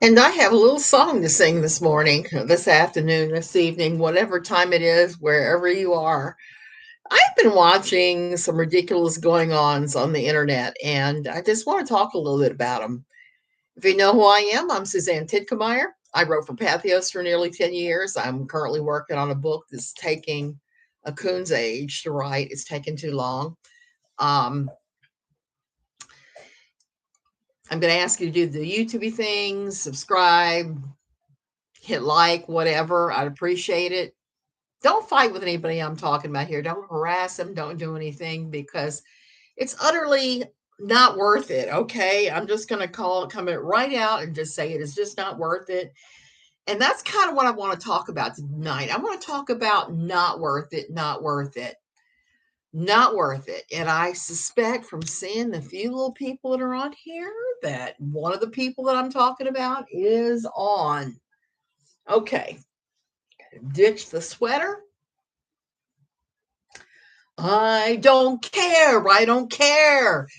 And I have a little song to sing this morning, this afternoon, this evening, whatever time it is, wherever you are. I've been watching some ridiculous going ons on the internet, and I just want to talk a little bit about them. If you know who I am, I'm Suzanne Tidkemeyer. I wrote for Pathos for nearly 10 years. I'm currently working on a book that's taking a coon's age to write. It's taken too long. Um, I'm going to ask you to do the YouTube things, subscribe, hit like, whatever. I'd appreciate it. Don't fight with anybody I'm talking about here. Don't harass them. Don't do anything because it's utterly not worth it. Okay. I'm just going to come it right out and just say it is just not worth it. And that's kind of what I want to talk about tonight. I want to talk about not worth it, not worth it, not worth it. And I suspect from seeing the few little people that are on here that one of the people that I'm talking about is on. Okay. Ditch the sweater. I don't care. I don't care.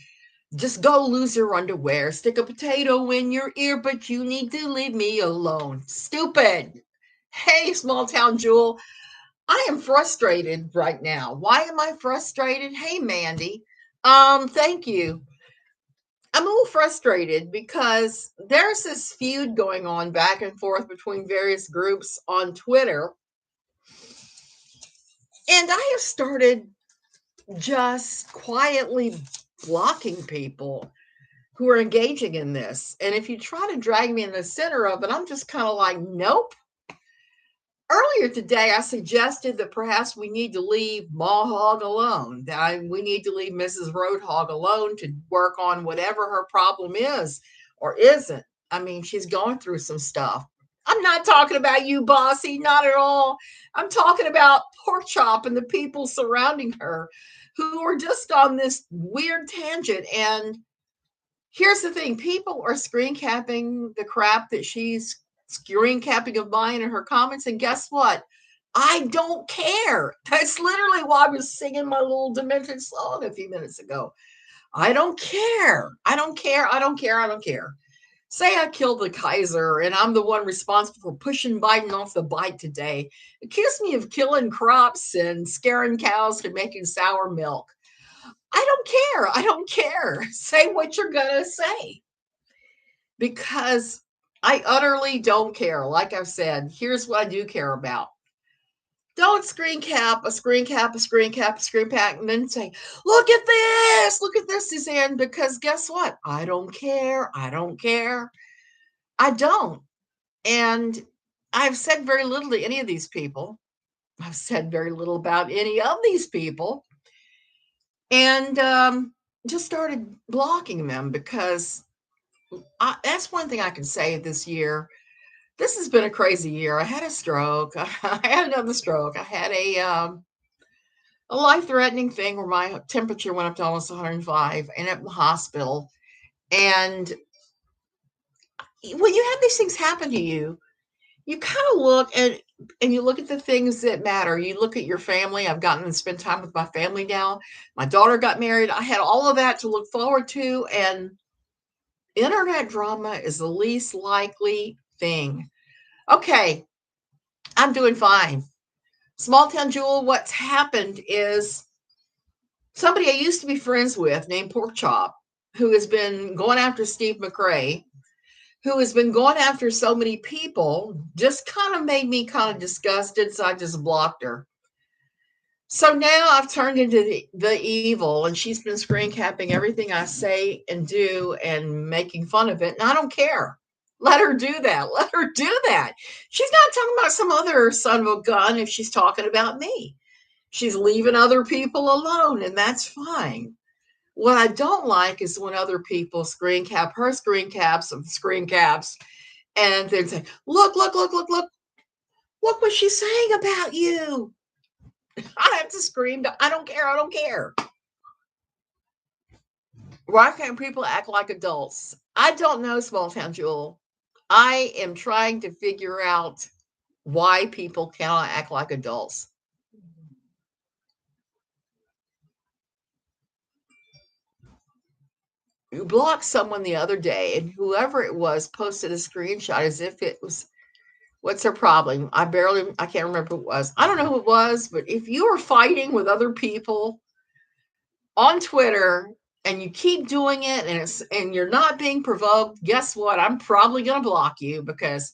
Just go lose your underwear. Stick a potato in your ear, but you need to leave me alone. Stupid. Hey, small town Jewel. I am frustrated right now. Why am I frustrated? Hey, Mandy. Thank you. I'm a little frustrated because there's this feud going on back and forth between various groups on Twitter. And I have started just quietly blocking people who are engaging in this. And if you try to drag me in the center of it, I'm just kind of like, nope. Earlier today, I suggested that perhaps we need to leave Maw Hog alone, that we need to leave Mrs. Roadhog alone to work on whatever her problem is or isn't. I mean, she's going through some stuff. I'm not talking about you, Bossy, not at all. I'm talking about Porkchop and the people surrounding her who are just on this weird tangent. And here's the thing, people are screen capping the crap that she's screen capping of mine in her comments. And guess what? I don't care. That's literally why I was singing my little demented song a few minutes ago. I don't care. I don't care. I don't care. I don't care. Say I killed the Kaiser and I'm the one responsible for pushing Biden off the bike today. Accuse me of killing crops and scaring cows to making sour milk. I don't care. I don't care. Say what you're going to say because I utterly don't care. Like I've said, here's what I do care about. Don't screen cap, a screen cap, a screen cap, a screen cap, and then say, look at this, Suzanne, because guess what? I don't care. I don't care. I don't. And I've said very little to any of these people. I've said very little about any of these people. And just started blocking them because that's one thing I can say this year. This has been a crazy year. I had a stroke. I had another stroke. I had a life-threatening thing where my temperature went up to almost 105, and at the hospital. And when you have these things happen to you kind of look and you look at the things that matter. You look at your family. I've gotten to spend time with my family now. My daughter got married. I had all of that to look forward to, and internet drama is the least likely thing. Okay, I'm doing fine. Small town Jewel, what's happened is somebody I used to be friends with named Porkchop, who has been going after Steve McRae, who has been going after so many people, just kind of made me kind of disgusted. So I just blocked her. So now I've turned into the evil, and she's been screen capping everything I say and do and making fun of it. And I don't care. Let her do that. Let her do that. She's not talking about some other son of a gun if she's talking about me. She's leaving other people alone, and that's fine. What I don't like is when other people screen cap her screen caps of screen caps and then say, look what she's saying about you. I have to scream, I don't care, I don't care. Why can't people act like adults? I don't know, small town Jewel. I am trying to figure out why people cannot act like adults. blocked someone the other day, and whoever it was posted a screenshot as if it was, what's their problem? I can't remember who it was. I don't know who it was, but if you are fighting with other people on Twitter and you keep doing it and you're not being provoked, guess what? I'm probably going to block you because,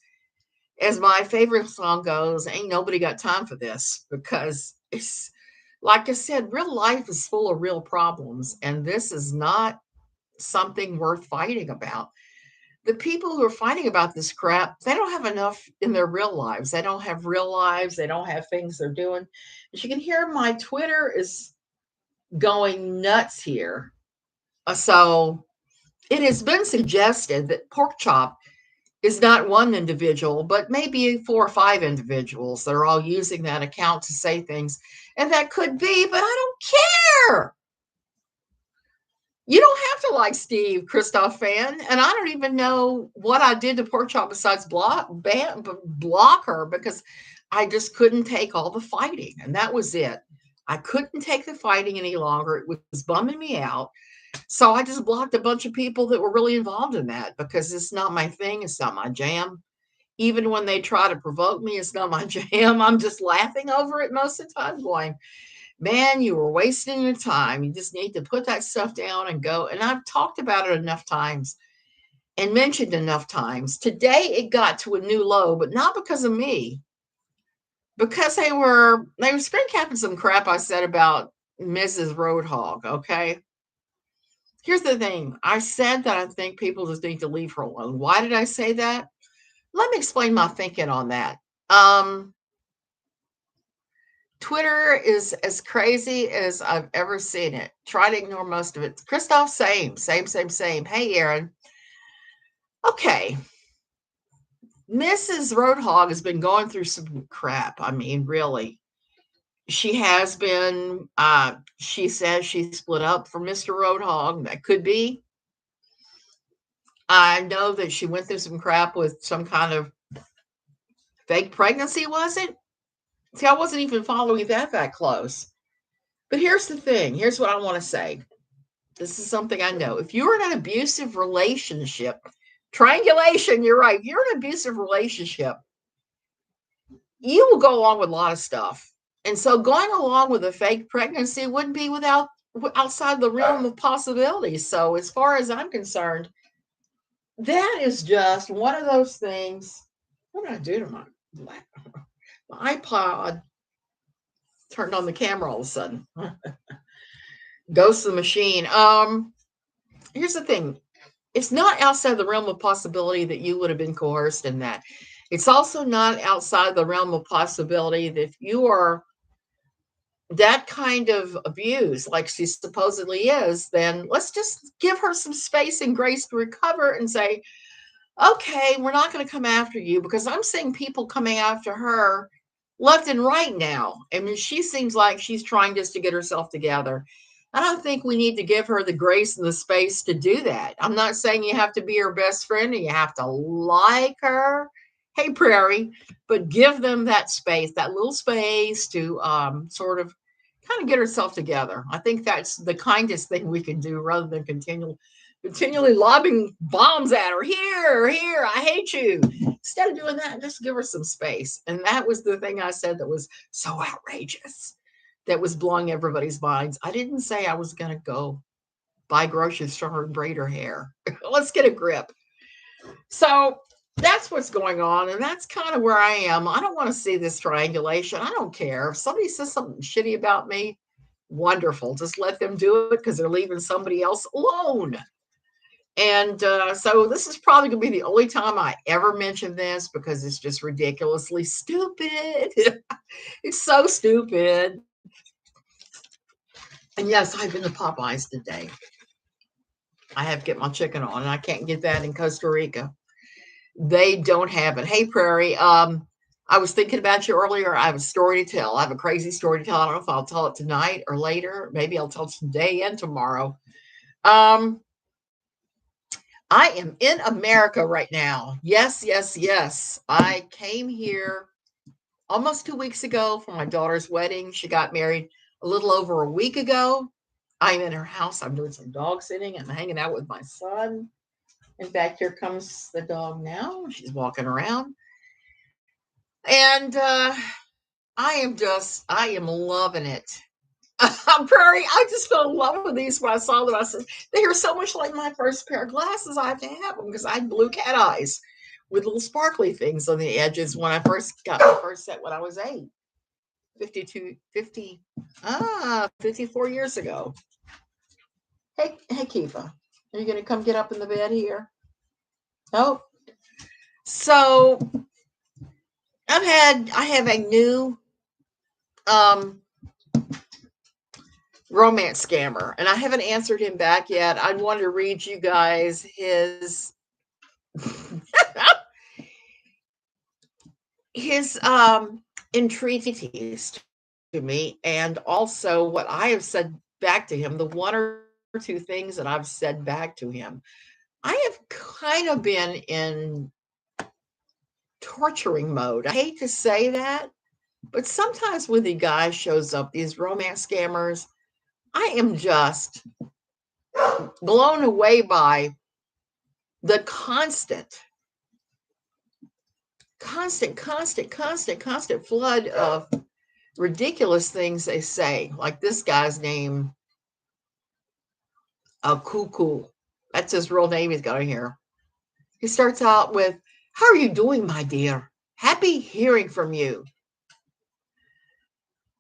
as my favorite song goes, ain't nobody got time for this, because it's like I said, real life is full of real problems, and this is not something worth fighting about. The people who are fighting about this crap, they don't have enough in their real lives. They don't have real lives. They don't have things they're doing. As you can hear, my Twitter is going nuts here. So it has been suggested that Porkchop is not one individual, but maybe 4 or 5 individuals that are all using that account to say things. And that could be, but I don't care. You don't have to like Steve Christoph fan, and I don't even know what I did to Porkchop besides block her, because I just couldn't take all the fighting, and that was it. I couldn't take the fighting any longer. It was bumming me out. So I just blocked a bunch of people that were really involved in that, because it's not my thing. It's not my jam. Even when they try to provoke me, it's not my jam. I'm just laughing over it most of the time, going, man, you were wasting your time. You just need to put that stuff down and go. And I've talked about it enough times and mentioned enough times. Today it got to a new low, but not because of me, because they were screen capping some crap I said about Mrs. Roadhog. Okay. Here's the thing. I said that I think people just need to leave her alone. Why did I say that? Let me explain my thinking on that. Twitter is as crazy as I've ever seen it. Try to ignore most of it. Christoph, same. Hey, Aaron. Okay. Mrs. Roadhog has been going through some crap. I mean, really. She has been, she says she split up from Mr. Roadhog. That could be. I know that she went through some crap with some kind of fake pregnancy, was it? See, I wasn't even following that close. But here's the thing. Here's what I want to say. This is something I know. If you're in an abusive relationship, triangulation, you're right. If you're in an abusive relationship, you will go along with a lot of stuff. And so going along with a fake pregnancy wouldn't be outside the realm of possibilities. So as far as I'm concerned, that is just one of those things. What did I do to my iPod? Turned on the camera all of a sudden. Ghost of the machine. Here's the thing. It's not outside the realm of possibility that you would have been coerced in that. It's also not outside the realm of possibility that if you are that kind of abuse, like she supposedly is, then let's just give her some space and grace to recover and say, okay, we're not going to come after you, because I'm seeing people coming after her left and right now. I mean, she seems like she's trying just to get herself together. I don't think we need to give her the grace and the space to do that. I'm not saying you have to be her best friend and you have to like her. Hey, Prairie, but give them that space, that little space to sort of kind of get herself together. I think that's the kindest thing we can do, rather than continually lobbing bombs at her. Here, I hate you. Instead of doing that, just give her some space. And that was the thing I said that was so outrageous, that was blowing everybody's minds. I didn't say I was going to go buy groceries for her and braid her hair. Let's get a grip. So that's what's going on. And that's kind of where I am. I don't want to see this triangulation. I don't care. If somebody says something shitty about me, wonderful. Just let them do it, because they're leaving somebody else alone. And so this is probably going to be the only time I ever mention this, because it's just ridiculously stupid. It's so stupid. And yes, I've been to Popeyes today. I have to get my chicken on, and I can't get that in Costa Rica. They don't have it. Hey, Prairie. I was thinking about you earlier. I have a story to tell. I have a crazy story to tell. I don't know if I'll tell it tonight or later. Maybe I'll tell it today and tomorrow. I am in America right now. Yes. I came here almost 2 weeks ago for my daughter's wedding. She got married a little over a week ago. I'm in her house. I'm doing some dog sitting. I'm hanging out with my son. In fact, here comes the dog now. She's walking around. And I am loving it. I just fell in love with these when I saw them. I said, they are so much like my first pair of glasses. I have to have them because I had blue cat eyes with little sparkly things on the edges when I first got my first set when I was 8. 54 years ago. Hey, Kiva, are you going to come get up in the bed here? Oh, so I have a new romance scammer, and I haven't answered him back yet. I wanted to read you guys his his entreaties to me, and also what I have said back to him. The one or two things that I've said back to him. I have kind of been in torturing mode. I hate to say that, but sometimes when the guy shows up, these romance scammers, I am just blown away by the constant flood of ridiculous things they say. Like this guy's name, Cuckoo. That's his real name he's got in here. He starts out with, "How are you doing, my dear? Happy hearing from you."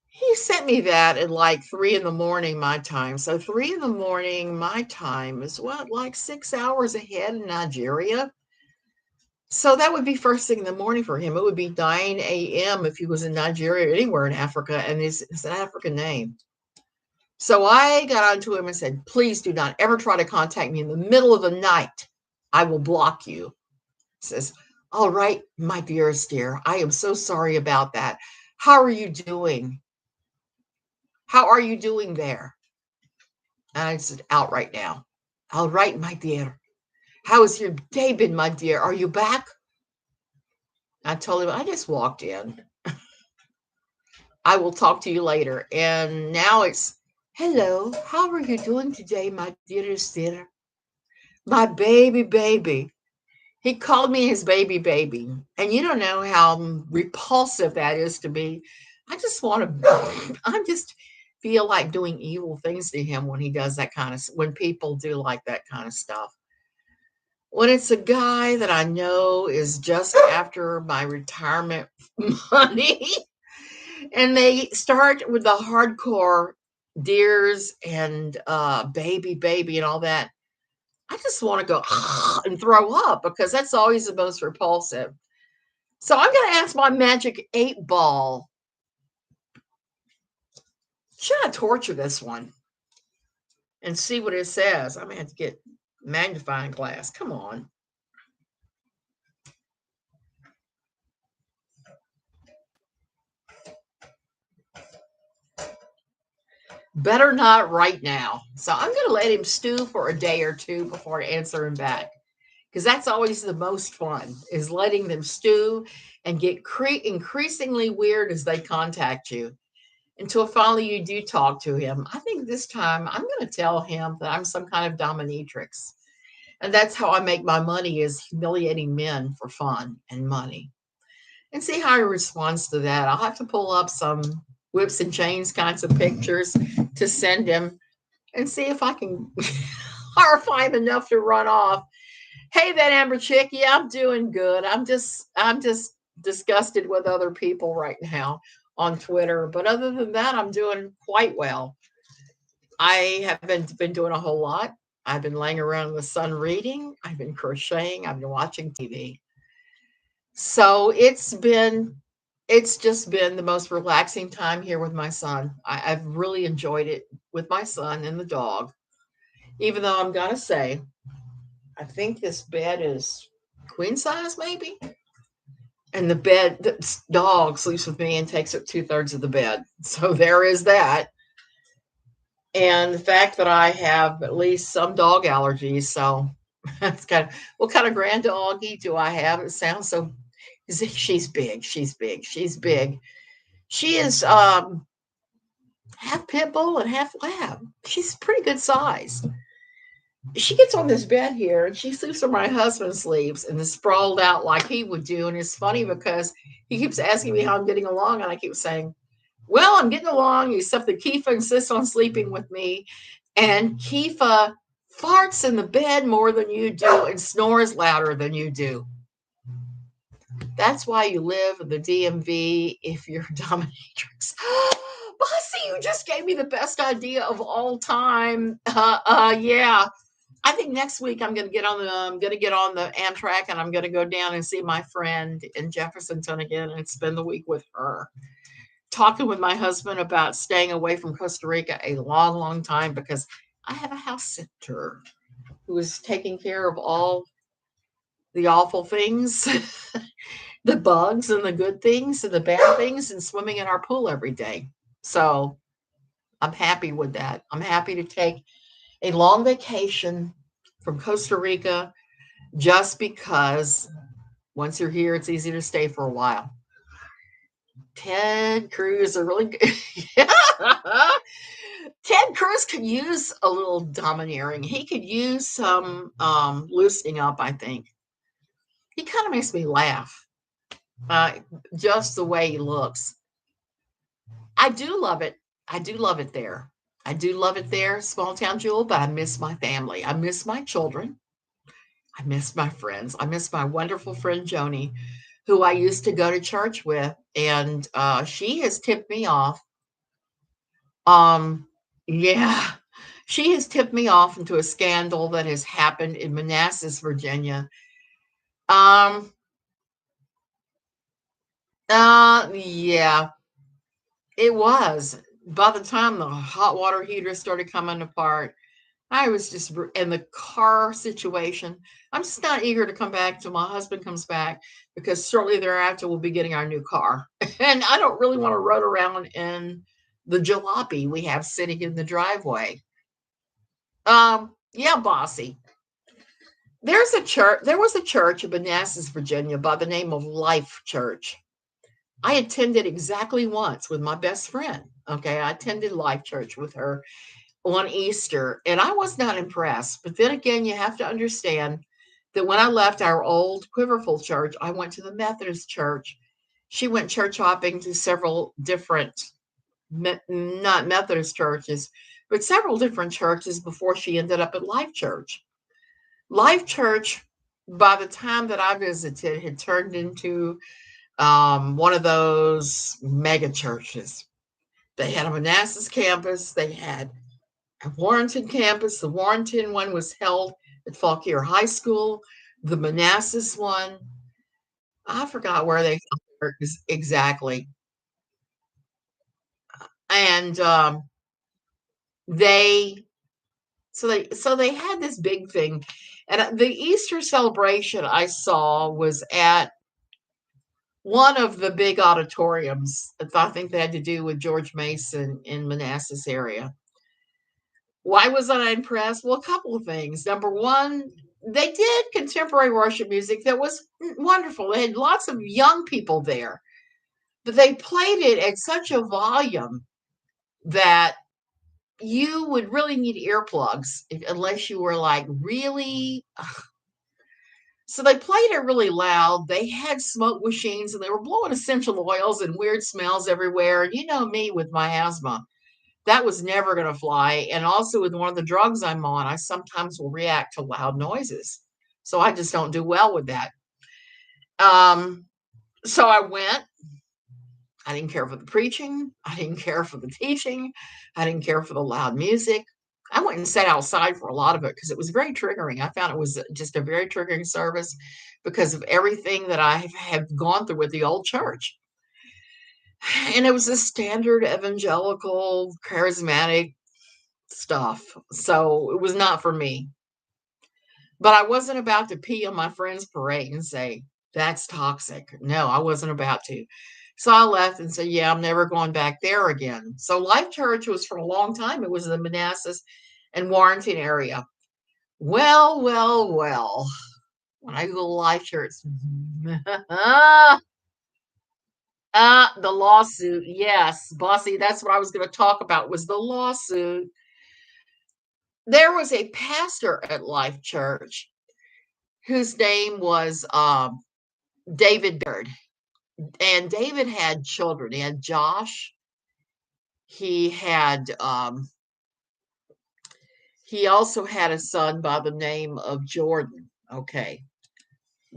He sent me that at like 3 in the morning my time. So 3 in the morning my time is what, like 6 hours ahead in Nigeria? So that would be first thing in the morning for him. It would be 9 a.m. if he was in Nigeria or anywhere in Africa, and it's an African name. So I got onto him and said, "Please do not ever try to contact me in the middle of the night. I will block you." He says, "All right, my dearest dear, I am so sorry about that. How are you doing? How are you doing there?" And I said, "Out right now." "All right, my dear. How has your day been, my dear? Are you back?" I told him, "I just walked in. I will talk to you later." And now it's, "Hello, how are you doing today, my dearest dear? My baby, baby." He called me his baby, baby. And you don't know how repulsive that is to me. I just want to, I just feel like doing evil things to him when he does that kind of, when people do like that kind of stuff. When it's a guy that I know is just after my retirement money, and they start with the hardcore deers and baby, baby, and all that, I just want to go and throw up because that's always the most repulsive. So I'm going to ask my magic 8-ball. Should I torture this one and see what it says? I'm going to have to get magnifying glass. Come on. Better not right now. So I'm going to let him stew for a day or two before I answer him back. Because that's always the most fun, is letting them stew and get increasingly weird as they contact you until finally you do talk to him. I think this time I'm going to tell him that I'm some kind of dominatrix. And that's how I make my money, is humiliating men for fun and money. And see how he responds to that. I'll have to pull up some whips and chains kinds of pictures to send him and see if I can horrify him enough to run off. "Hey, that Amber chick. Yeah, I'm doing good. I'm just disgusted with other people right now on Twitter. But other than that, I'm doing quite well. I haven't been doing a whole lot. I've been laying around in the sun reading. I've been crocheting. I've been watching TV. So it's just been the most relaxing time here with my son. I've really enjoyed it with my son and the dog. Even though I'm gonna say, I think this bed is queen size, maybe. And the dog sleeps with me and takes up 2/3 of the bed. So there is that. And the fact that I have at least some dog allergies. So that's kind of, what kind of grand doggy do I have? It sounds so, she's big. She's big. She's big. She is half pit bull and half lab. She's pretty good size. She gets on this bed here and she sleeps where my husband sleeps and is sprawled out like he would do. And it's funny because he keeps asking me how I'm getting along, and I keep saying, well, I'm getting along, except that Kifa insists on sleeping with me. And Kifa farts in the bed more than you do and snores louder than you do. That's why you live in the DMV if you're a dominatrix. Bossy, you just gave me the best idea of all time. Yeah. I think next week I'm gonna get on the Amtrak, and I'm gonna go down and see my friend in Jeffersonton again and spend the week with her. Talking with my husband about staying away from Costa Rica a long, long time because I have a house sitter who is taking care of all the awful things, the bugs and the good things and the bad things, and swimming in our pool every day. So I'm happy with that. I'm happy to take a long vacation from Costa Rica just because once you're here, it's easy to stay for a while. Ted Cruz are really good. Ted Cruz could use a little domineering. He could use some loosening up, I think. He kind of makes me laugh, uh, just the way he looks. I do love it. I do love it there. I do love it there, small town Jewel, but I miss my family. I miss my children. I miss my friends. I miss my wonderful friend Joni, who I used to go to church with, and she has tipped me off. Yeah, she has tipped me off into a scandal that has happened in Manassas, Virginia. Um, yeah, it was. By the time the hot water heater started coming apart, I was just in the car situation. I'm just not eager to come back till my husband comes back because shortly thereafter we'll be getting our new car. And I don't really want to run around in the jalopy we have sitting in the driveway. Yeah, bossy. There was a church in Manassas, Virginia by the name of Life Church. I attended exactly once with my best friend. Okay, I attended Life Church with her on Easter, and I was not impressed. But then again, you have to understand that when I left our old Quiverful church, I went to the Methodist church. She went church hopping to several different, not Methodist churches, but several different churches before she ended up at Life Church. Life Church, by the time that I visited, had turned into one of those mega churches. They had a Manassas campus, they had a Warrenton campus. The Warrenton one was held at Fauquier High School. The Manassas one, I forgot where they held exactly. And they they had this big thing, and the Easter celebration I saw was at one of the big auditoriums. I think they had to do with George Mason in Manassas area. Why was I impressed? Well, a couple of things. Number one, they did contemporary worship music that was wonderful. They had lots of young people there, but they played it at such a volume that you would really need earplugs unless you were like really. So they played it really loud. They had smoke machines and they were blowing essential oils and weird smells everywhere. And you know me with my asthma. That was never going to fly. And also with one of the drugs I'm on, I sometimes will react to loud noises. So I just don't do well with that. Um, so I went. I didn't care for the preaching. I didn't care for the teaching. I didn't care for the loud music. I went and sat outside for a lot of it because it was very triggering. I found it was just a very triggering service because of everything that I have gone through with the old church. And it was a standard evangelical, charismatic stuff. So it was not for me. But I wasn't about to pee on my friend's parade and say, that's toxic. No, I wasn't about to. So I left and said, yeah, I'm never going back there again. So Life Church was for a long time. It was in the Manassas and Warrenton area. Well, well, well. When I go to Life Church, The lawsuit. Yes, Bossy, that's what I was going to talk about was the lawsuit. There was a pastor at Life Church whose name was David Baird. And David had children. He had Josh. He had he also had a son by the name of Jordan. Okay.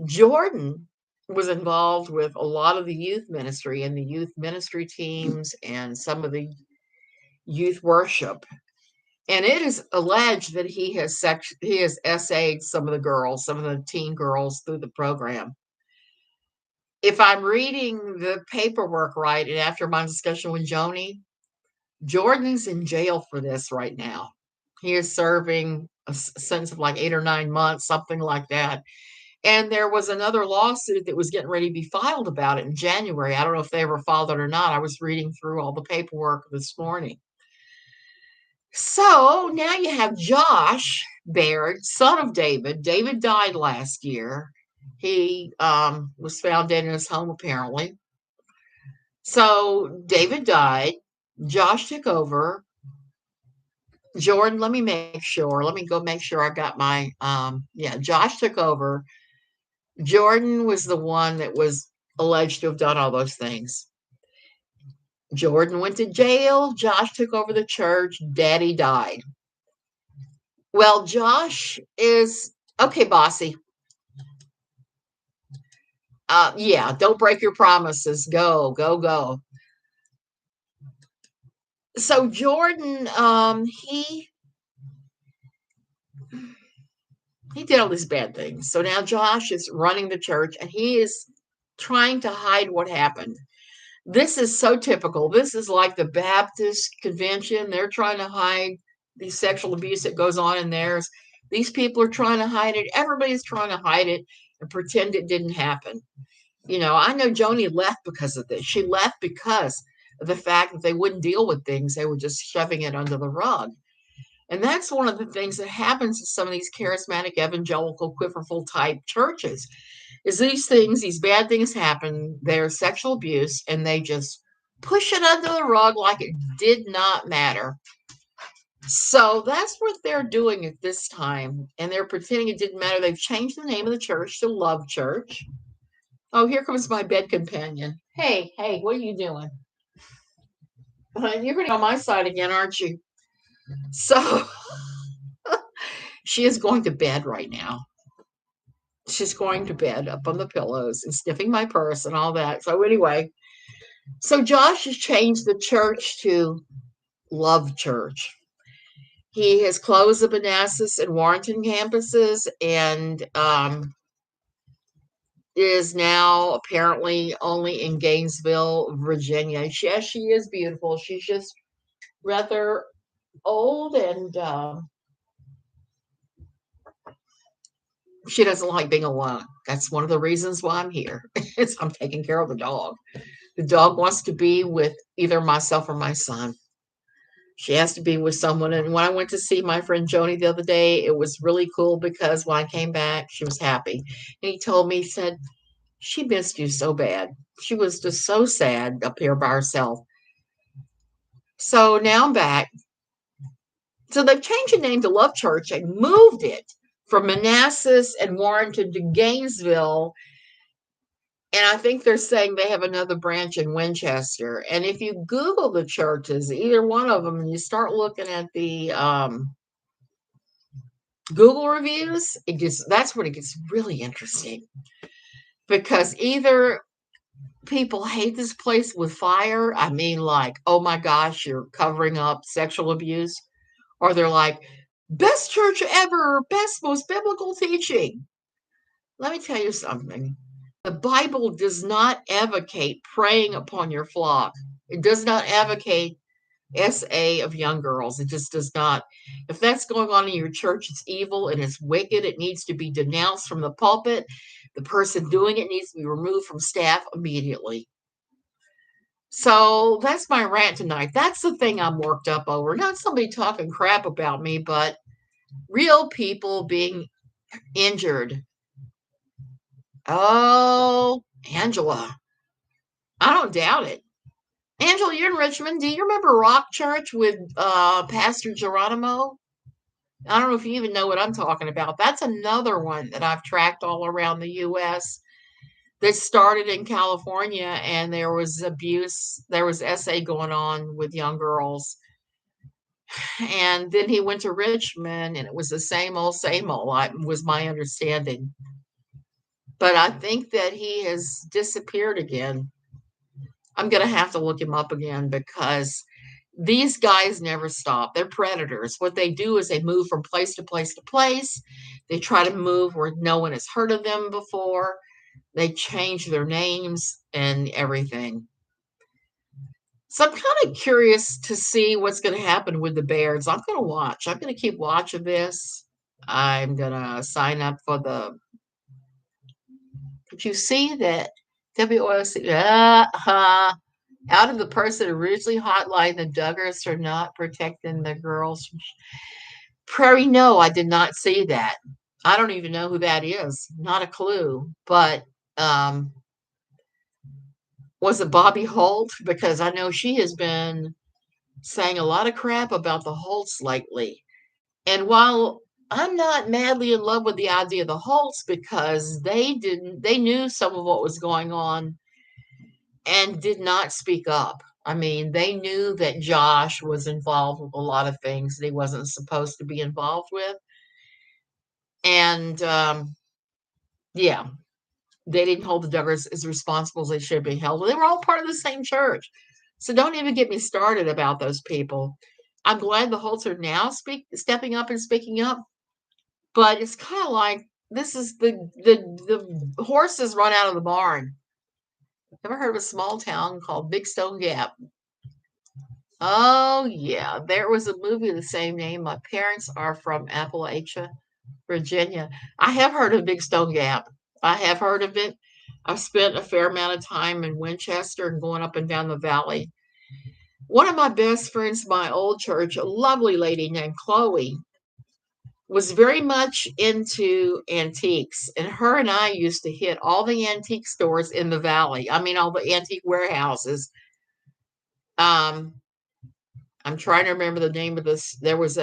Jordan was involved with a lot of the youth ministry and the youth ministry teams and some of the youth worship. And it is alleged that he has SA'd some of the girls, some of the teen girls through the program. If I'm reading the paperwork right, and after my discussion with Joni, Jordan's in jail for this right now. He is serving a sentence of like 8 or 9 months, something like that. And there was another lawsuit that was getting ready to be filed about it in January. I don't know if they ever filed it or not. I was reading through all the paperwork this morning. So now you have Josh Baird, son of David. David died last year. He was found dead in his home, apparently. So David died. Josh took over. Jordan, let me make sure. Let me go make sure I got my yeah, Josh took over. Jordan was the one that was alleged to have done all those things. Jordan went to jail. Josh took over the church. Daddy died. Well, Josh is okay, Bossy. Yeah, don't break your promises. Go, go, go. So Jordan, he did all these bad things. So now Josh is running the church and he is trying to hide what happened. This is so typical. This is like the Baptist convention. They're trying to hide the sexual abuse that goes on in theirs. These people are trying to hide it. Everybody's trying to hide it and pretend it didn't happen. You know, I know Joni left because of this. She left because of the fact that they wouldn't deal with things. They were just shoving it under the rug. And that's one of the things that happens in some of these charismatic evangelical quiverful type churches is these things, these bad things happen, there's sexual abuse, and they just push it under the rug like it did not matter. So that's what they're doing at this time. And they're pretending it didn't matter. They've changed the name of the church to Love Church. Oh, here comes my bed companion. Hey, hey, what are you doing? You're going to be on my side again, aren't you? So she is going to bed right now. She's going to bed up on the pillows and sniffing my purse and all that. So anyway, so Josh has changed the church to Love Church. He has closed the Manassas and Warrenton campuses and is now apparently only in Gainesville, Virginia. Yes, she is beautiful. She's just rather old and she doesn't like being alone. That's one of the reasons why I'm here. Is I'm taking care of the dog. The dog wants to be with either myself or my son. She has to be with someone. And when I went to see my friend Joni the other day, it was really cool because when I came back, she was happy. And he told me, he said, she missed you so bad. She was just so sad up here by herself. So now I'm back. So they've changed the name to Love Church and moved it from Manassas and Warrenton to Gainesville. And I think they're saying they have another branch in Winchester. And if you Google the churches, either one of them, and you start looking at the Google reviews, that's when it gets really interesting. Because either people hate this place with fire, I mean, like, oh my gosh, you're covering up sexual abuse, or they're like, best church ever, best, most biblical teaching. Let me tell you something. The Bible does not advocate preying upon your flock. It does not advocate SA of young girls. It just does not. If that's going on in your church, it's evil and it's wicked. It needs to be denounced from the pulpit. The person doing it needs to be removed from staff immediately. So that's my rant tonight. That's the thing I'm worked up over. Not somebody talking crap about me, but real people being injured. Oh, Angela. I don't doubt it. Angela, you're in Richmond. Do you remember Rock Church with Pastor Geronimo? I don't know if you even know what I'm talking about. That's another one that I've tracked all around the US that started in California, and there was abuse, there was SA going on with young girls. And then he went to Richmond and it was the same old, was my understanding. But I think that he has disappeared again. I'm going to have to look him up again because these guys never stop. They're predators. What they do is they move from place to place to place. They try to move where no one has heard of them before. They change their names and everything. So I'm kind of curious to see what's going to happen with the Bears. I'm going to watch. I'm going to keep watching this. I'm going to sign up for the. Did you see that? WOC. Out of the person originally hotline, the Duggars are not protecting the girls. Prairie, no, I did not see that. I don't even know who that is. Not a clue. But um, was it Bobby Holt? Because I know she has been saying a lot of crap about the Holts lately. And while I'm not madly in love with the idea of the Holts because they knew some of what was going on and did not speak up. I mean, they knew that Josh was involved with a lot of things that he wasn't supposed to be involved with. And yeah, they didn't hold the Duggars as responsible as they should be held. They were all part of the same church. So don't even get me started about those people. I'm glad the Holts are now stepping up and speaking up, but it's kind of like this is the horses run out of the barn. Ever heard of a small town called Big Stone Gap? Oh yeah, there was a movie of the same name. My parents are from Appalachia, Virginia. I have heard of Big Stone Gap. I have heard of it. I've spent a fair amount of time in Winchester and going up and down the valley. One of my best friends, my old church, a lovely lady named Chloe, was very much into antiques. And her and I used to hit all the antique stores in the valley. I mean, all the antique warehouses. Um, I'm trying to remember the name of this. There was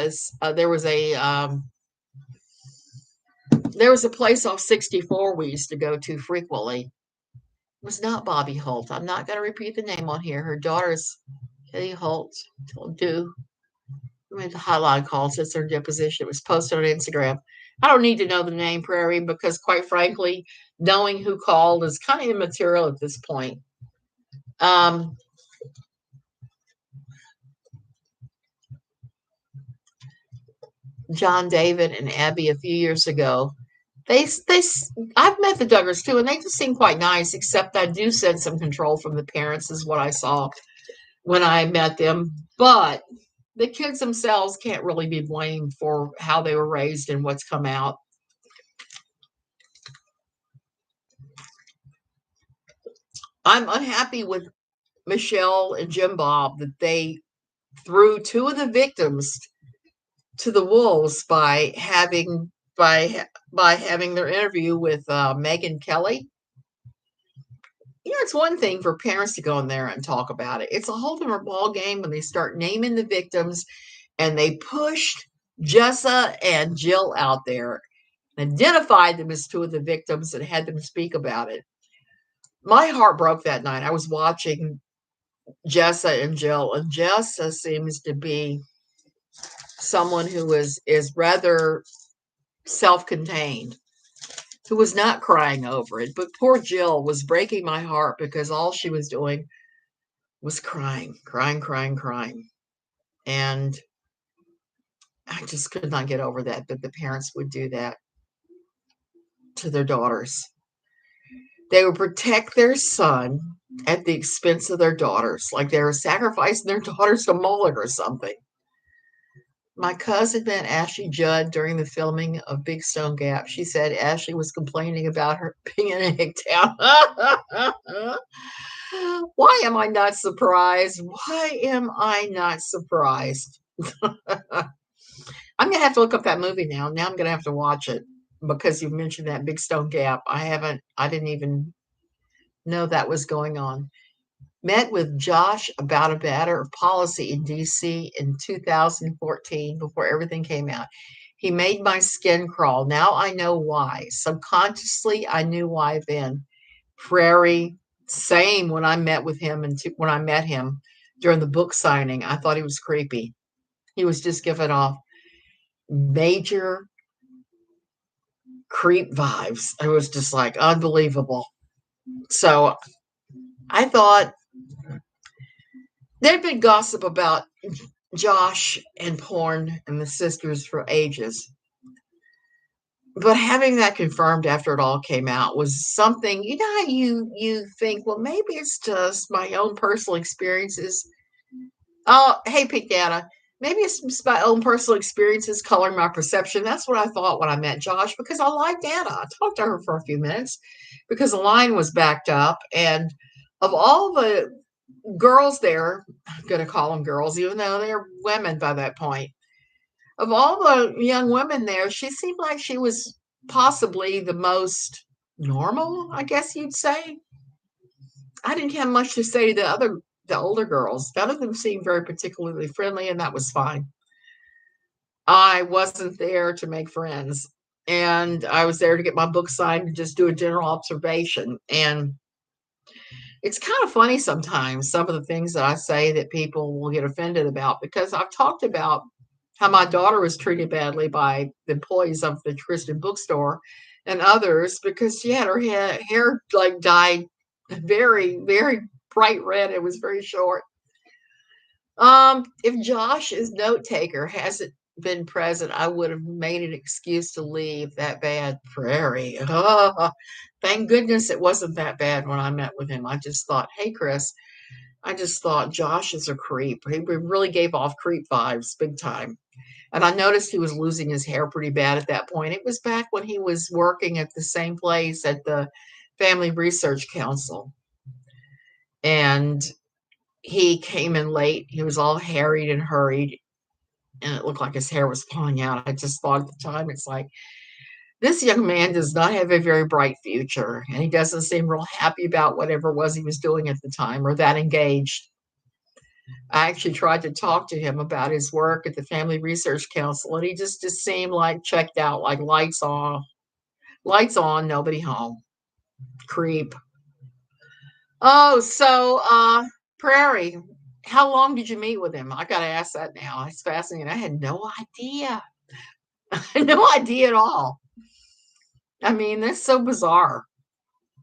a place off 64 we used to go to frequently. It was not Bobby Holt. I'm not going to repeat the name on here. Her daughter's Kitty Holt. Do I mean the hotline calls. It's her deposition. It was posted on Instagram. I don't need to know the name, Prairie, because quite frankly, knowing who called is kind of immaterial at this point. Um, John David and Abby a few years ago. They I've met the Duggars too, and they just seem quite nice. Except I do sense some control from the parents, is what I saw when I met them. But the kids themselves can't really be blamed for how they were raised and what's come out. I'm unhappy with Michelle and Jim Bob that they threw two of the victims to the wolves by having their interview with Megan Kelly. You know, it's one thing for parents to go in there and talk about it. It's a whole different ball game when they start naming the victims, and they pushed Jessa and Jill out there, identified them as two of the victims, and had them speak about it. My heart broke that night. I was watching Jessa and Jill, and Jessa seems to be someone who is rather self-contained, who was not crying over it. But poor Jill was breaking my heart because all she was doing was crying, crying, crying, crying. And I just could not get over that the parents would do that to their daughters. They would protect their son at the expense of their daughters, like they were sacrificing their daughters to Moloch or something. My cousin met Ashley Judd during the filming of Big Stone Gap. She said Ashley was complaining about her being in Hicktown. Why am I not surprised? Why am I not surprised? I'm gonna have to look up that movie now. Now I'm gonna have to watch it because you mentioned that Big Stone Gap. I didn't even know that was going on. met with Josh about a matter of policy in DC in 2014 before everything came out. He made my skin crawl. Now I know why. Subconsciously, I knew why then. Prairie, same when I met with him and when I met him during the book signing. I thought he was creepy. He was just giving off major creep vibes. It was just like unbelievable. So I thought there'd been gossip about Josh and porn and the sisters for ages. But having that confirmed after it all came out was something, you know, how you think, well, maybe it's just my own personal experiences. Oh, hey, Pink Data. Maybe it's my own personal experiences coloring my perception. That's what I thought when I met Josh because I liked Anna. I talked to her for a few minutes because the line was backed up. And of all the girls there, I'm going to call them girls, even though they're women by that point, of all the young women there, she seemed like she was possibly the most normal, I guess you'd say. I didn't have much to say to the older girls. None of them seemed very particularly friendly, and that was fine. I wasn't there to make friends, and I was there to get my book signed and just do a general observation. And it's kind of funny sometimes, some of the things that I say that people will get offended about, because I've talked about how my daughter was treated badly by the employees of the Christian bookstore and others because she had her hair like dyed very, very bright red. It was very short. If Josh's note taker hasn't been present, I would have made an excuse to leave that bad prairie. Oh, thank goodness it wasn't that bad when I met with him. I just thought, hey, Chris, I just thought Josh is a creep. He really gave off creep vibes big time. And I noticed he was losing his hair pretty bad at that point. It was back when he was working at the same place at the Family Research Council. And he came in late. He was all harried and hurried, and it looked like his hair was falling out. I just thought at the time, it's like, this young man does not have a very bright future, and he doesn't seem real happy about whatever it was he was doing at the time or that engaged. I actually tried to talk to him about his work at the Family Research Council, and he just seemed like checked out, like lights on, nobody home. Creep. Oh, so Prairie, how long did you meet with him? I gotta ask that now. It's fascinating. I had no idea. No idea at all. I mean, that's so bizarre.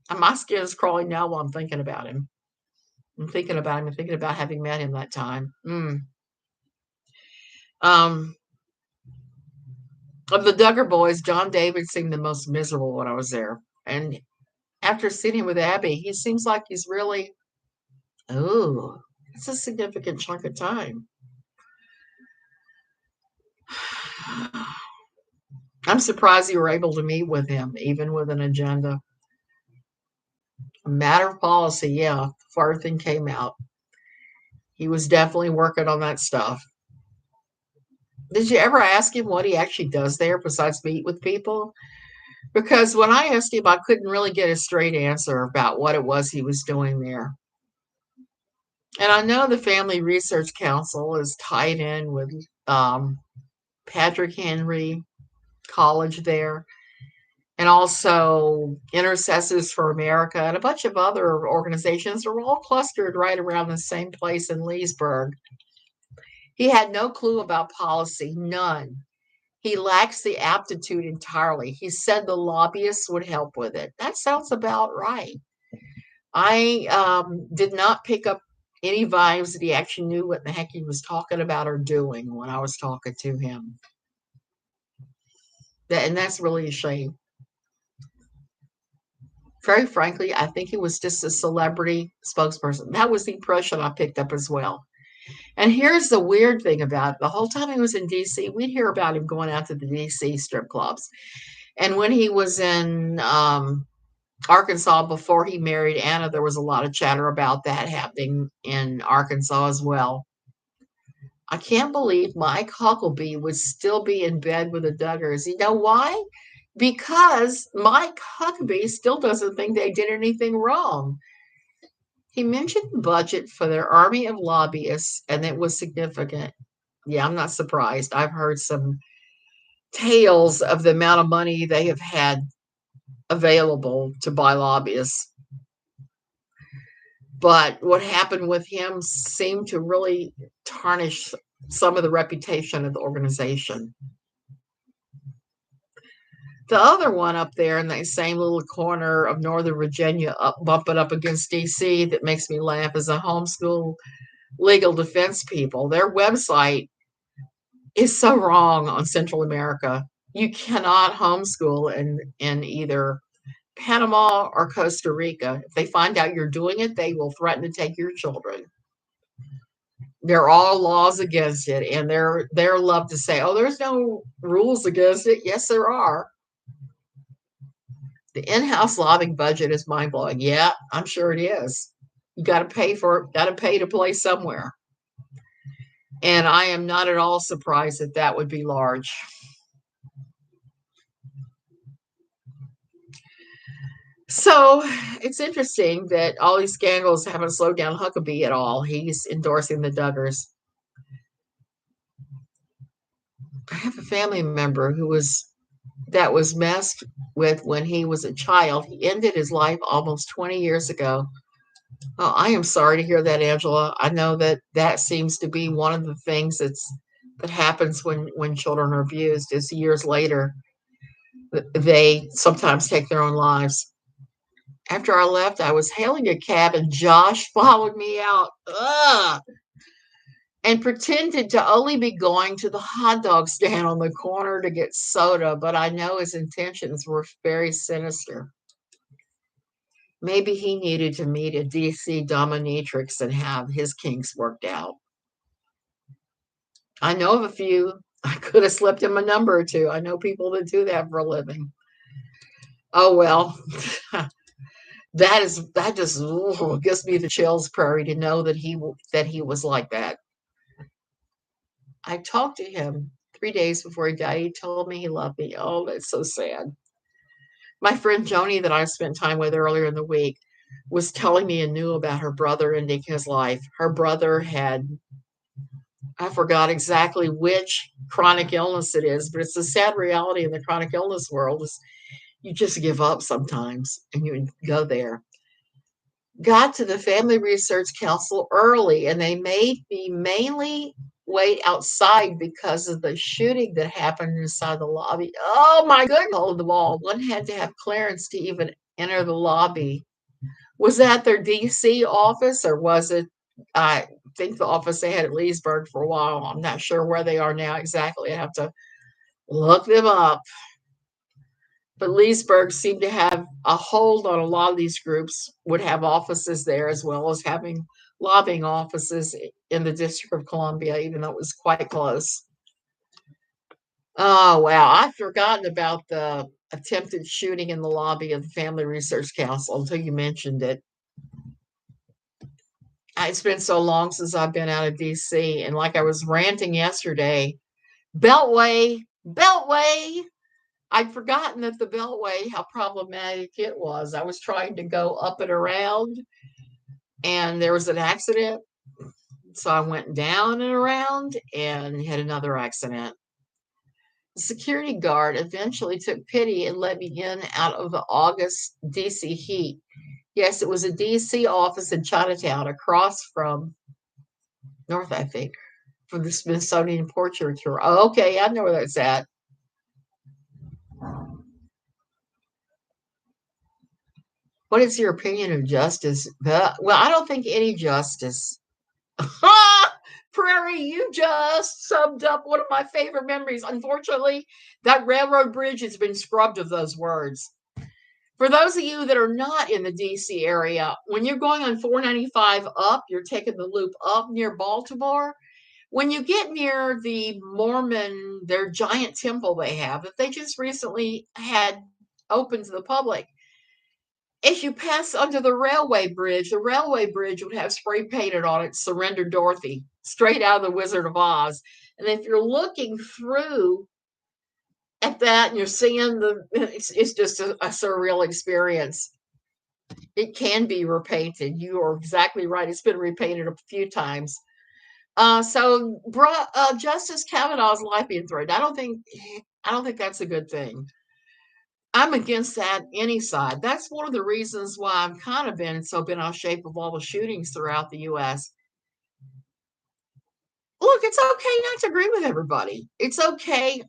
And my skin is crawling now while I'm thinking about him. I'm thinking about him and thinking about having met him that time. Um, of the Duggar boys, John David seemed the most miserable when I was there. And after sitting with Abby, he seems like he's really, oh, it's a significant chunk of time. I'm surprised you were able to meet with him, even with an agenda. A matter of policy, yeah, before everything came out. He was definitely working on that stuff. Did you ever ask him what he actually does there besides meet with people? Because when I asked him, I couldn't really get a straight answer about what it was he was doing there. And I know the Family Research Council is tied in with Patrick Henry College there, and also Intercessors for America and a bunch of other organizations are all clustered right around the same place in Leesburg. He had no clue about policy, none. He lacks the aptitude entirely. He said the lobbyists would help with it. That sounds about right. I did not pick up any vibes that he actually knew what the heck he was talking about or doing when I was talking to him. And that's really a shame. Very frankly, I think he was just a celebrity spokesperson. That was the impression I picked up as well. And here's the weird thing about it. The whole time he was in DC, we'd hear about him going out to the DC strip clubs. And when he was in Arkansas before he married Anna, there was a lot of chatter about that happening in Arkansas as well. I can't believe Mike Huckabee would still be in bed with the Duggars. You know why? Because Mike Huckabee still doesn't think they did anything wrong. He mentioned the budget for their army of lobbyists, and it was significant. Yeah, I'm not surprised. I've heard some tales of the amount of money they have had available to buy lobbyists. But what happened with him seemed to really tarnish some of the reputation of the organization. The other one up there in that same little corner of Northern Virginia, bumping up against DC, that makes me laugh is a homeschool legal defense people. Their website is so wrong on Central America. You cannot homeschool in either Panama or Costa Rica. If they find out you're doing it, they will threaten to take your children. There are all laws against it, and they're love to say, "Oh, there's no rules against it." Yes, there are. The in-house lobbying budget is mind-blowing. Yeah, I'm sure it is. You got to pay for it. Got to pay to play somewhere. And I am not at all surprised that that would be large. So it's interesting that all these scandals haven't slowed down Huckabee at all. He's endorsing the Duggars. I have a family member that was messed with when he was a child. He ended his life almost 20 years ago. Oh, I am sorry to hear that, Angela. I know that that seems to be one of the things that happens when children are abused is years later they sometimes take their own lives. After I left, I was hailing a cab and Josh followed me out. Ugh, and pretended to only be going to the hot dog stand on the corner to get soda, but I know his intentions were very sinister. Maybe he needed to meet a DC dominatrix and have his kinks worked out. I know of a few. I could have slipped him a number or two. I know people that do that for a living. Oh well. That just gives me the chills, Prairie, to know that he was like that. I talked to him 3 days before he died. He told me he loved me. Oh, that's so sad. My friend Joni, that I spent time with earlier in the week, was telling me anew about her brother ending his life. Her brother had, I forgot exactly which chronic illness it is, but it's a sad reality in the chronic illness world is you just give up sometimes and you go there. Got to the Family Research Council early, and they made me mainly wait outside because of the shooting that happened inside the lobby. Oh my goodness, hold the wall. One had to have clearance to even enter the lobby. Was that their DC office or was it, I think the office they had at Leesburg for a while? I'm not sure where they are now exactly. I have to look them up. But Leesburg seemed to have a hold on a lot of these groups, would have offices there as well as having lobbying offices in the District of Columbia, even though it was quite close. Oh, wow. I've forgotten about the attempted shooting in the lobby of the Family Research Council until you mentioned it. It's been so long since I've been out of DC. And like I was ranting yesterday, Beltway, Beltway. I'd forgotten that the Beltway, how problematic it was. I was trying to go up and around, and there was an accident. So I went down and around and had another accident. The security guard eventually took pity and let me in out of the August DC heat. Yes, it was a DC office in Chinatown across from North, I think, from the Smithsonian Portrait Tour. Oh, okay, I know where that's at. What is your opinion of justice? Well, I don't think any justice. Prairie, you just summed up one of my favorite memories. Unfortunately, that railroad bridge has been scrubbed of those words. For those of you that are not in the DC area, when you're going on 495 up, you're taking the loop up near Baltimore. When you get near the Mormon, their giant temple they have that they just recently had open to the public, as you pass under the railway bridge would have spray painted on it, Surrender Dorothy, straight out of the Wizard of Oz. And if you're looking through at that and you're seeing it's just a surreal experience. It can be repainted. You are exactly right. It's been repainted a few times. Justice Kavanaugh's life being threatened. I don't think that's a good thing. I'm against that any side. That's one of the reasons why I'm kind of been out of shape of all the shootings throughout the US. Look, it's okay not to agree with everybody. It's okay.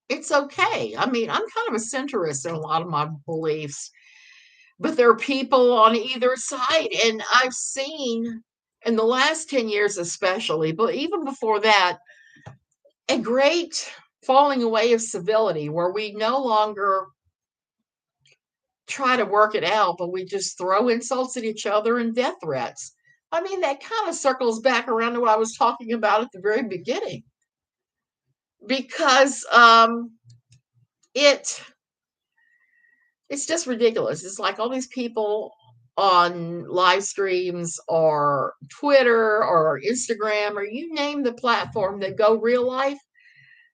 It's okay. I mean, I'm kind of a centrist in a lot of my beliefs, but there are people on either side. And I've seen in the last 10 years, especially, but even before that, a great falling away of civility where we no longer try to work it out, but we just throw insults at each other and death threats. I mean, that kind of circles back around to what I was talking about at the very beginning, because it it's just ridiculous. It's like all these people on live streams or Twitter or Instagram or you name the platform that go real life.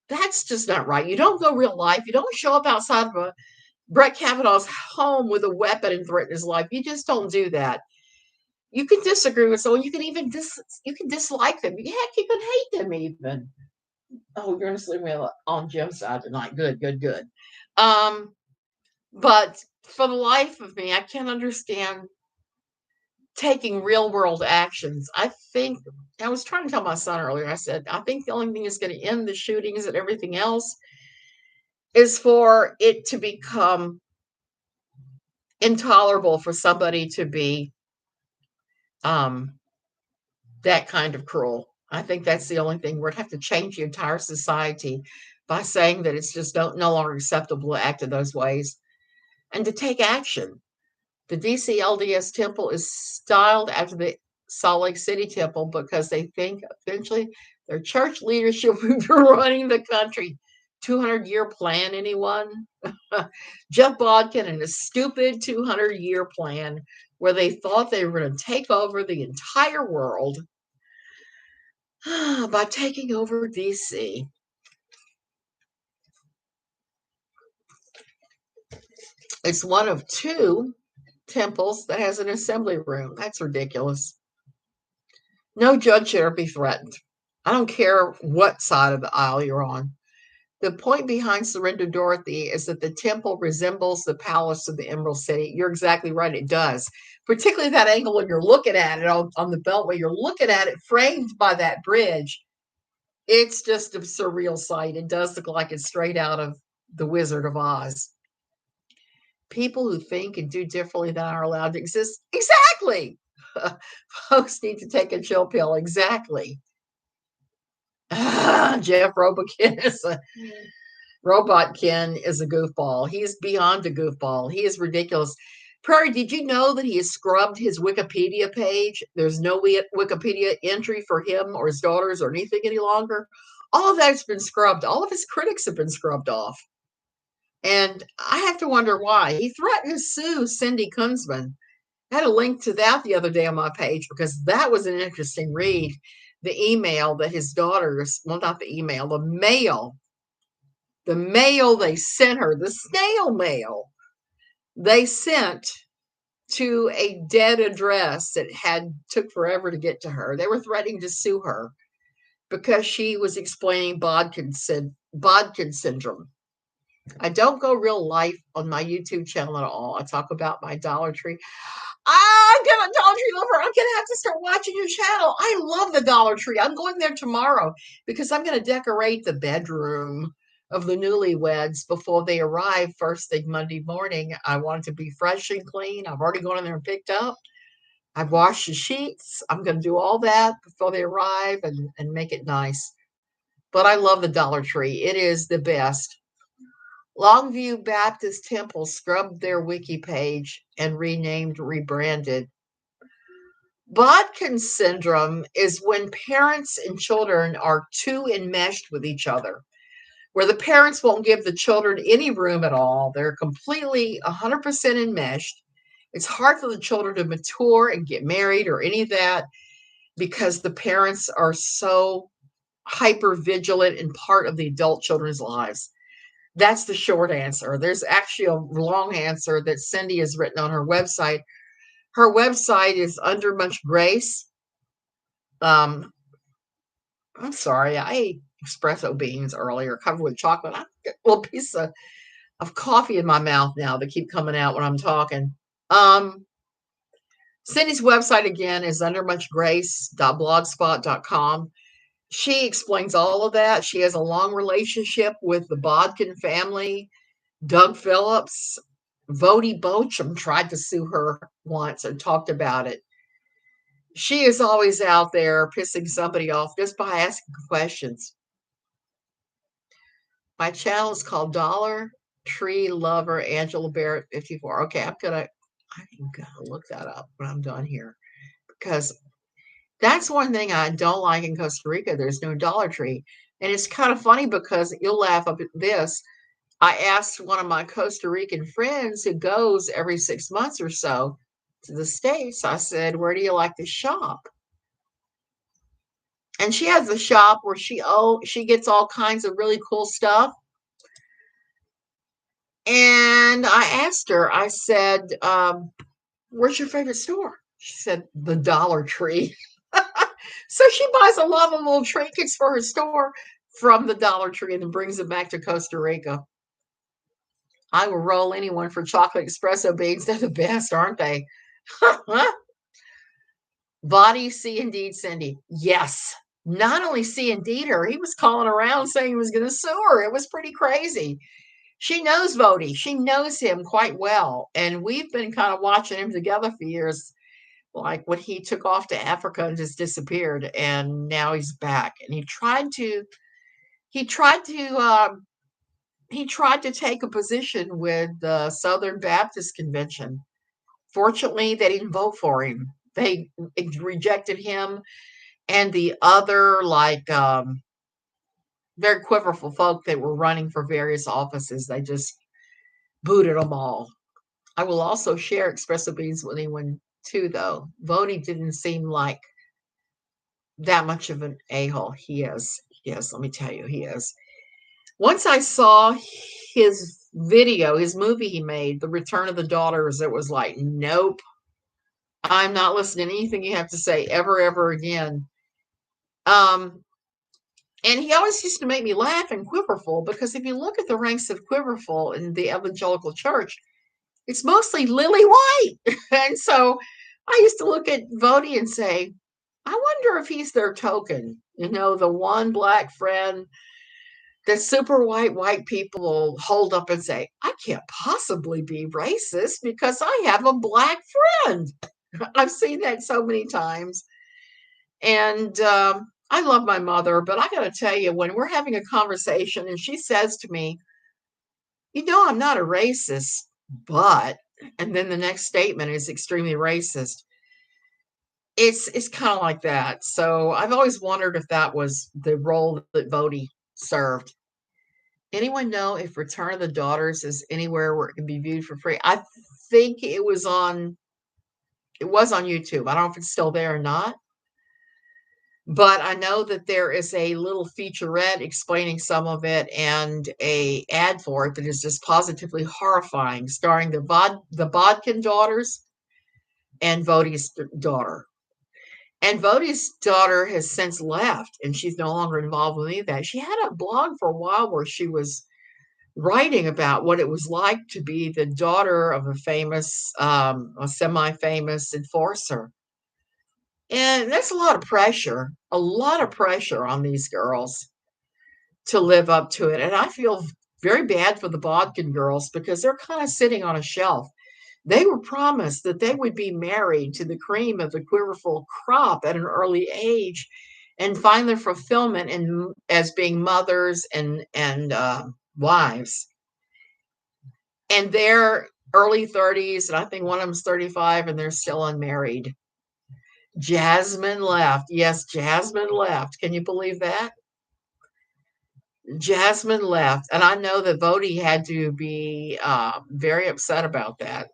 That's just not right. You don't go real life. You don't show up outside of Brett Kavanaugh's home with a weapon and threaten his life. You just don't do that. You can disagree with someone. You can even you can dislike them. Heck, you can hate them even. Oh, you're going to sleep on Jim's side tonight. Good, good, good. But for the life of me, I can't understand taking real world actions. I was trying to tell my son earlier, I said, I think the only thing that's going to end the shootings and everything else is for it to become intolerable for somebody to be um, that kind of cruel. I think that's the only thing. We'd have to change the entire society by saying that it's just no longer acceptable to act in those ways and to take action. The DC LDS temple is styled after the Salt Lake City temple because they think eventually their church leadership will be running the country. 200-year plan, anyone? Jeff Bodkin and his stupid 200-year plan where they thought they were going to take over the entire world by taking over DC. It's one of two temples that has an assembly room. That's ridiculous. No judge should ever be threatened. I don't care what side of the aisle you're on. The point behind Surrender Dorothy is that the temple resembles the palace of the Emerald City. You're exactly right, it does. Particularly that angle when you're looking at it on the Beltway, you're looking at it framed by that bridge. It's just a surreal sight. It does look like it's straight out of The Wizard of Oz. People who think and do differently than are allowed to exist. Exactly. Folks need to take a chill pill. Exactly. Jeff Robokin is a Robot Ken is a goofball. He is beyond a goofball. He is ridiculous. Prairie, did you know that he has scrubbed his Wikipedia page? There's no Wikipedia entry for him or his daughters or anything any longer. All of that's been scrubbed. All of his critics have been scrubbed off. And I have to wonder why. He threatened to sue Cindy Kunzman. I had a link to that the other day on my page because that was an interesting read. The email that his daughters, well, not the email, the mail they sent her, the snail mail they sent to a dead address that took forever to get to her. They were threatening to sue her because she was explaining Bodkin syndrome. I don't go real life on my YouTube channel at all. I talk about my Dollar Tree. I'm gonna Dollar Tree lover. I'm gonna have to start watching your channel. I love the Dollar Tree. I'm going there tomorrow because I'm gonna decorate the bedroom of the newlyweds before they arrive first thing Monday morning. I want it to be fresh and clean. I've already gone in there and picked up. I've washed the sheets. I'm gonna do all that before they arrive and make it nice. But I love the Dollar Tree. It is the best. Longview Baptist Temple scrubbed their wiki page and rebranded. Bodkin syndrome is when parents and children are too enmeshed with each other, where the parents won't give the children any room at all. They're completely 100% enmeshed. It's hard for the children to mature and get married or any of that because the parents are so hyper vigilant and part of the adult children's lives. That's the short answer. There's actually a long answer that Cindy has written on her website Her website is Under Much Grace. I'm sorry, I ate espresso beans earlier covered with chocolate. I get a little piece of coffee in my mouth now that keep coming out when I'm talking. Um, Cindy's website again is undermuchgrace.blogspot.com. She explains all of that. She has a long relationship with the Bodkin family, Doug Phillips. Vody Bochum tried to sue her once and talked about it. She is always out there pissing somebody off just by asking questions. My channel is called Dollar Tree Lover Angela Barrett 54. Okay, I gotta look that up when I'm done here, because that's one thing I don't like in Costa Rica. There's no Dollar Tree. And it's kind of funny because you'll laugh up at this. I asked one of my Costa Rican friends who goes every 6 months or so to the States, I said, where do you like to shop? And she has a shop where she gets all kinds of really cool stuff. And I asked her, I said, where's your favorite store? She said, the Dollar Tree. So she buys a lot of little trinkets for her store from the Dollar Tree and then brings it back to Costa Rica. I will roll anyone for chocolate espresso beans. They're the best, aren't they? Body see indeed Cindy. Yes. Not only see indeed her, he was calling around saying he was going to sue her. It was pretty crazy. She knows Vody. She knows him quite well. And we've been kind of watching him together for years. Like when he took off to Africa and just disappeared, and now he's back. And he tried to take a position with the Southern Baptist Convention. Fortunately, they didn't vote for him. They rejected him and the other very quiverful folk that were running for various offices. They just booted them all. I will also share espresso beans with anyone too, though. Vody didn't seem like that much of an a-hole. He is. Yes, let me tell you, he is. Once I saw his video, his movie he made, The Return of the Daughters, it was like, nope, I'm not listening to anything you have to say ever again. And he always used to make me laugh and quiverful, because if you look at the ranks of quiverful in the evangelical church, it's mostly lily white. And so I used to look at Vody and say, I wonder if he's their token, the one black friend that super white people hold up and say, I can't possibly be racist because I have a black friend. I've seen that so many times. And I love my mother, but I got to tell you, when we're having a conversation and she says to me, I'm not a racist, but, and then the next statement is extremely racist. It's kind of like that. So I've always wondered if that was the role that Vody served. Anyone know if Return of the Daughters is anywhere where it can be viewed for free? I think it was on YouTube. I don't know if it's still there or not. But I know that there is a little featurette explaining some of it and a ad for it that is just positively horrifying, starring the Bodkin daughters and Vody's daughter. And Vody's daughter has since left, and she's no longer involved with any of that. She had a blog for a while where she was writing about what it was like to be the daughter of a semi-famous enforcer. And that's a lot of pressure on these girls to live up to it. And I feel very bad for the Bodkin girls because they're kind of sitting on a shelf. They were promised that they would be married to the cream of the quiverful crop at an early age and find their fulfillment as being mothers and wives. And they're early 30s, and I think one of them's 35, and they're still unmarried. Jasmine left. Yes, Jasmine left. Can you believe that? Jasmine left. And I know that Vody had to be very upset about that,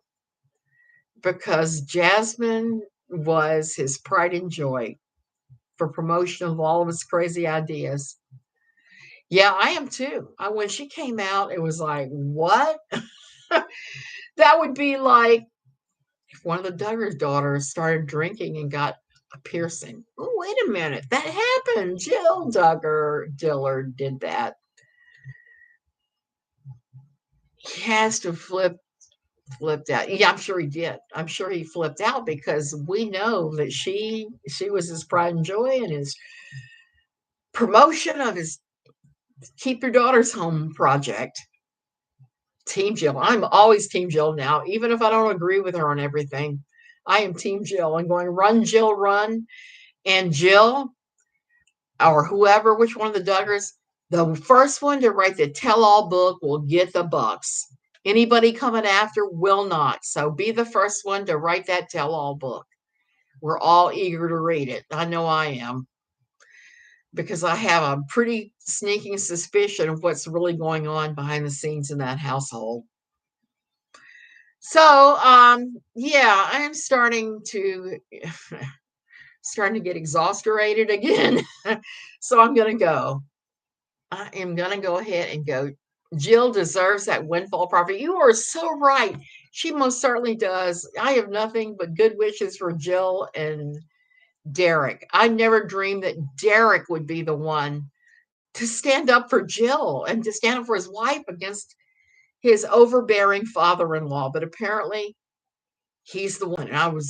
because Jasmine was his pride and joy for promotion of all of his crazy ideas. Yeah, I am too. When she came out, it was like, what? That would be like one of the Duggar daughters started drinking and got a piercing. Oh, wait a minute. That happened. Jill Dillard did that. He has to flipped out. Yeah, I'm sure he did. I'm sure he flipped out because we know that she was his pride and joy and his promotion of his Keep Your Daughters Home project. Team Jill. I'm always Team Jill now, even if I don't agree with her on everything. I am Team Jill. I'm going run, Jill, run. And Jill, or whoever, which one of the Duggars, the first one to write the tell-all book will get the bucks. Anybody coming after will not. So be the first one to write that tell-all book. We're all eager to read it. I know I am, because I have a pretty sneaking suspicion of what's really going on behind the scenes in that household. So, yeah, I am starting to get exasperated again. So I'm going to go. I am going to go ahead and go. Jill deserves that windfall profit. You are so right. She most certainly does. I have nothing but good wishes for Jill and Derek. I never dreamed that Derek would be the one to stand up for Jill and to stand up for his wife against his overbearing father-in-law. But apparently he's the one. And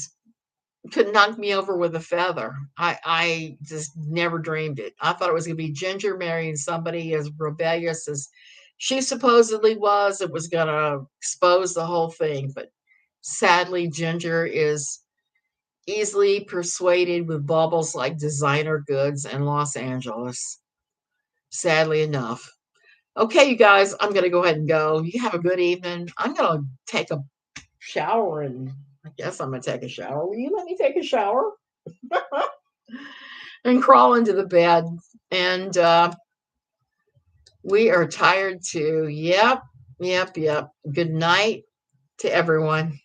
could knock me over with a feather. I just never dreamed it. I thought it was going to be Ginger marrying somebody as rebellious as she supposedly was. It was going to expose the whole thing. But sadly, Ginger is easily persuaded with baubles like designer goods in Los Angeles. Sadly enough. Okay, you guys, I'm going to go ahead and go. You have a good evening. I'm going to take a shower, and I guess I'm going to take a shower. Will you let me take a shower? And crawl into the bed. And we are tired too. Yep. Good night to everyone.